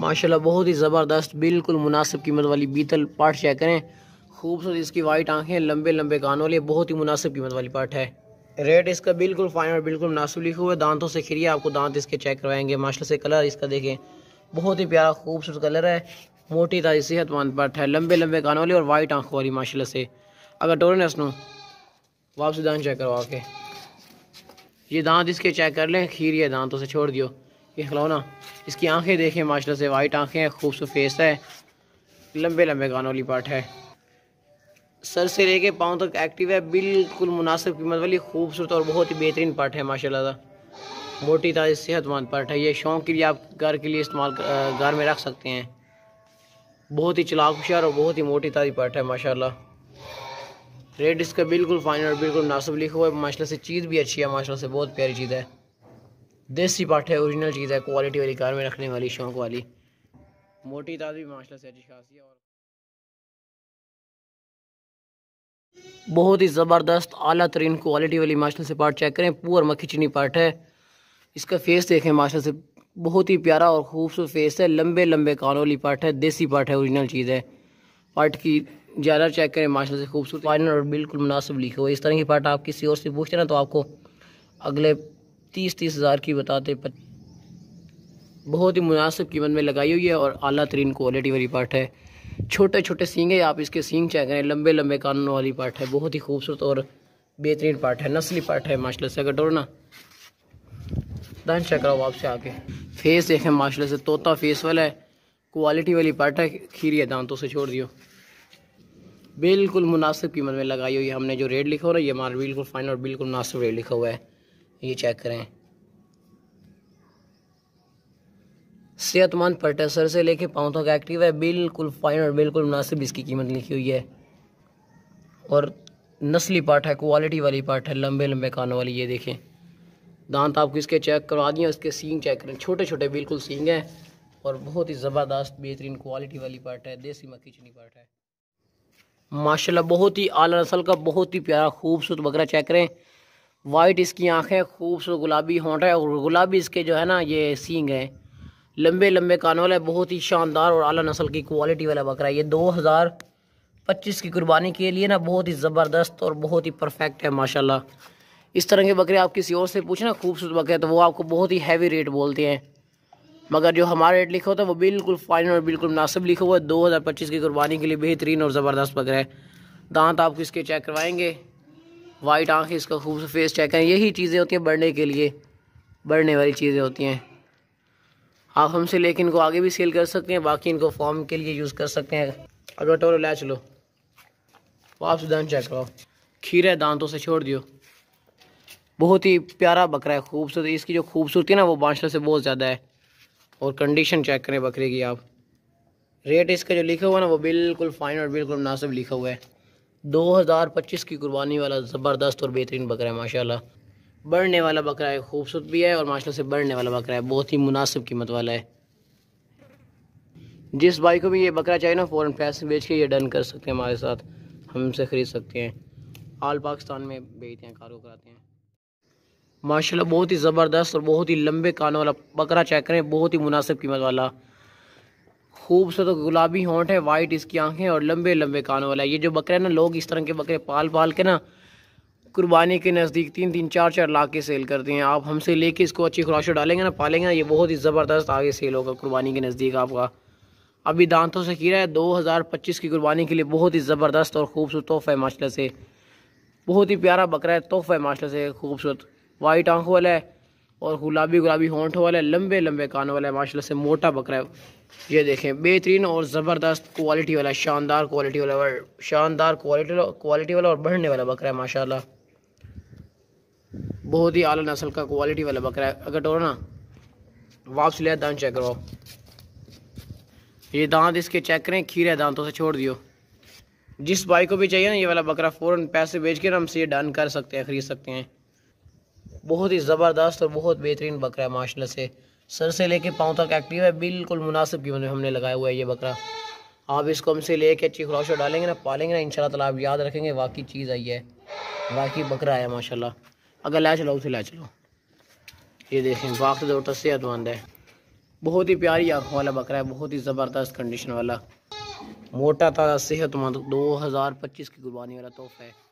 माशाल्लाह बहुत ही ज़बरदस्त बिल्कुल मुनासिब कीमत वाली बीतल पाठ चेक करें। खूबसूरत इसकी वाइट आंखें, लंबे लंबे कानों वाली, बहुत ही मुनासिब कीमत वाली पाठ है। रेट इसका बिल्कुल फाइन और बिल्कुल मुनासिब लिखा हुआ है। दांतों से खिरिया, आपको दांत इसके चेक करवाएंगे। माशाल्लाह से कलर इसका देखें, बहुत ही प्यारा खूबसूरत कलर है। मोटी ताजी सेहतमंद पाठ है, लंबे लंबे कानों वाली और वाइट आंखों वाली माशाल्लाह से। अगर टोरन इसनो वापसी दांत चेक करवा के ये दांत इसके चेक कर लें, खीरिया दांतों से छोड़ दियो। ये खिलौना इसकी आंखें देखें, माशाल्लाह से वाइट आंखें हैं, खूबसूरत फेस है, लंबे लंबे कानों वाली पाठ है। सर से लेके पाँव तक एक्टिव है, बिल्कुल मुनासिब कीमत वाली खूबसूरत और बहुत ही बेहतरीन पाठ है माशाल्लाह। मोटी ताजी सेहतमंद पाठ है। ये शौक के लिए आप घर के लिए इस्तेमाल घर में रख सकते हैं। बहुत ही चालाक होशियार और बहुत ही मोटी ताजी पाठ है माशाल्लाह। रेट इसका बिल्कुल फाइन और बिल्कुल मुनासिब लिखा हुआ है। माशाल्लाह से चीज़ भी अच्छी है, माशाल्लाह से बहुत प्यारी चीज़ है। देसी पाठ है, ओरिजिनल चीज़ है, क्वालिटी वाली, घर में रखने वाली, शौक वाली, मोटी ताजी माशाल्लाह से अच्छी खासी है और बहुत ही ज़बरदस्त आला तरीन क्वालिटी वाली माशाल्लाह से पार्ट चेक करें। पूर मक्खी चीनी पार्ट है। इसका फेस देखें, माशाल्लाह से बहुत ही प्यारा और खूबसूरत फेस है, लंबे लंबे कानों वाली पार्ट है, देसी पार्ट है, ओरिजिनल चीज़ है। पार्ट की ज़्यादा चेक करें, माशाल्लाह से खूबसूरत फाइनल और बिल्कुल मुनासिब लिखे हुए। इस तरह की पार्ट आप किसी और से पूछते ना तो आपको अगले 30 हज़ार की बताते। बहुत ही मुनासिब कीमत में लगाई हुई है और आला तरीन क्वालिटी वाली पार्ट है। छोटे छोटे सींग है, आप इसके सींग चेक करें, लंबे लंबे कानों वाली पार्ट है, बहुत ही खूबसूरत और बेहतरीन पार्ट है, नस्ली पार्ट है माशाल्लाह से। अगर डोरना दान चेक कराओ आपसे आके, फेस देखें, माशाल्लाह से तोता फेस वाला है, क्वालिटी वाली पार्ट है। खीरी दांतों से छोड़ दियो, बिल्कुल मुनासिब कीमत में लगाई हुई है। हमने जो रेट लिखा हुआ है ये हमारा बिल्कुल फाइनल और बिल्कुल मुनासिब रेट लिखा हुआ है। ये चेक करें, सेहतमंद पार्ट है, सर से लेके पाँव तक एक्टिव है, बिल्कुल फाइन और बिल्कुल मुनासिब इसकी कीमत लिखी हुई है। और नस्ली पार्ट है, क्वालिटी वाली पार्ट है, लंबे लंबे कानों वाली। ये देखें, दांत आपको इसके चेक करवा दिए, इसके सींग चेक करें, छोटे छोटे बिल्कुल सींग हैं और बहुत ही ज़बरदस्त बेहतरीन क्वालिटी वाली पार्ट है, देसी मक्खी चीनी पार्ट है माशाल्लाह। बहुत ही आला नस्ल का बहुत ही प्यारा खूबसूरत बकरा चेक करें। वाइट इसकी आँखें, खूबसूरत गुलाबी होंठ है और गुलाबी इसके जो है ना ये सींग है, लंबे लंबे कानों वाला है, बहुत ही शानदार और आला नस्ल की क्वालिटी वाला बकरा है। ये 2025 की कुर्बानी के लिए ना बहुत ही ज़बरदस्त और बहुत ही परफेक्ट है माशाल्लाह। इस तरह के बकरे आप किसी और से पूछना खूबसूरत बकरे तो वो आपको बहुत ही हैवी रेट बोलते हैं, मगर जो हमारा रेट लिखा होता है वो बिल्कुल फाइन और बिल्कुल मुनासिब लिखा हुआ है। 2025 की कुर्बानी के लिए बेहतरीन और ज़बरदस्त बकरा है। दांत आपको इसके चेक करवाएंगे, वाइट आँख, इसका खूबसूरत फेस चेक करें। यही चीज़ें होती हैं बढ़ने के लिए, बढ़ने वाली चीज़ें होती हैं। आप हमसे लेके इनको आगे भी सेल कर सकते हैं, बाकी इनको फॉर्म के लिए यूज़ कर सकते हैं। अगर टोरो ले चलो, वापस दांत चेक करो, खीरे दांतों से छोड़ दियो, बहुत ही प्यारा बकरा है, खूबसूरत। इसकी जो खूबसूरती है ना वो माशाल्लाह से बहुत ज़्यादा है। और कंडीशन चेक करें बकरे की आप। रेट इसका जो लिखा हुआ है ना वो बिल्कुल फाइन और बिल्कुल मुनासिब लिखा हुआ है। 2025 की कुर्बानी वाला ज़बरदस्त और बेहतरीन बकरा है माशाल्लाह। बढ़ने वाला बकरा है, खूबसूरत भी है और माशाल्लाह से बढ़ने वाला बकरा है, बहुत ही मुनासिब कीमत वाला है। जिस भाई को भी ये बकरा चाहिए ना फ़ौरन पैसे बेच के ये डन कर सकते हैं हमारे साथ, हमसे ख़रीद सकते हैं। आल पाकिस्तान में बेचते हैं, कारो कराते हैं माशाल्लाह। बहुत ही ज़बरदस्त और बहुत ही लंबे कानों वाला बकरा चेक करें, बहुत ही मुनासिब कीमत वाला, खूबसूरत गुलाबी होंठ है, वाइट इसकी आंखें और लंबे लंबे कानों वाला। ये जो बकरा है ना, लोग इस तरह के बकरे पाल पाल के ना कुर्बानी के नज़दीक 3-3 4-4 लाख के सेल करते हैं। आप हमसे लेके इसको अच्छी खुराक डालेंगे ना, पालेंगे ना, ये बहुत ही ज़बरदस्त आगे सेल होगा कुर्बानी के नज़दीक आपका। अभी दांतों से खीरा है, 2025 की कुर्बानी के लिए बहुत ही ज़बरदस्त और खूबसूरत तोहफ़ा है माशाल्लाह से। बहुत ही प्यारा बकरा है, तोहफ़ा है माशाल्लाह से, खूबसूरत वाइट आंखों वाला है और गुलाबी गुलाबी होंठों वाला है, लंबे लंबे कानों वाला है माशाल्लाह से, मोटा बकरा है। ये देखें, बेहतरीन और ज़बरदस्त क्वालिटी वाला, शानदार क्वालिटी वाला, शानदार क्वालिटी वाला और बढ़ने वाला बकरा है माशाल्लाह। बहुत ही आला नस्ल का क्वालिटी वाला बकरा है। अगर टोरो ना वापस ले दांत चेक करो, ये दांत इसके चेक करें, खीरे दांतों से छोड़ दियो। जिस भाई को भी चाहिए ना ये वाला बकरा फ़ौरन पैसे बेच के ना हमसे ये डन कर सकते हैं, ख़रीद सकते हैं। बहुत ही ज़बरदस्त और बहुत बेहतरीन बकरा है माशाल्लाह से। सर से लेके पाँव तक एक्टिव है, बिल्कुल मुनासिब कीमत में हमने लगाया हुआ है ये बकरा। आप इसको हमसे लेके अच्छी खुराक डालेंगे ना, पालेंगे ना, इंशाल्लाह ताला आप याद रखेंगे वाकई चीज़ आई है, वाकई बकरा है माशाल्लाह। अगर ले चलो उसे ले चलो, ये देखें, वाकई ज़बरदस्त सेहतमंद है, बहुत ही प्यारी आँखों वाला बकरा है, बहुत ही ज़बरदस्त कंडीशन वाला, मोटा ताज़ा सेहतमंद 2025 की कुर्बानी वाला तोहफा है।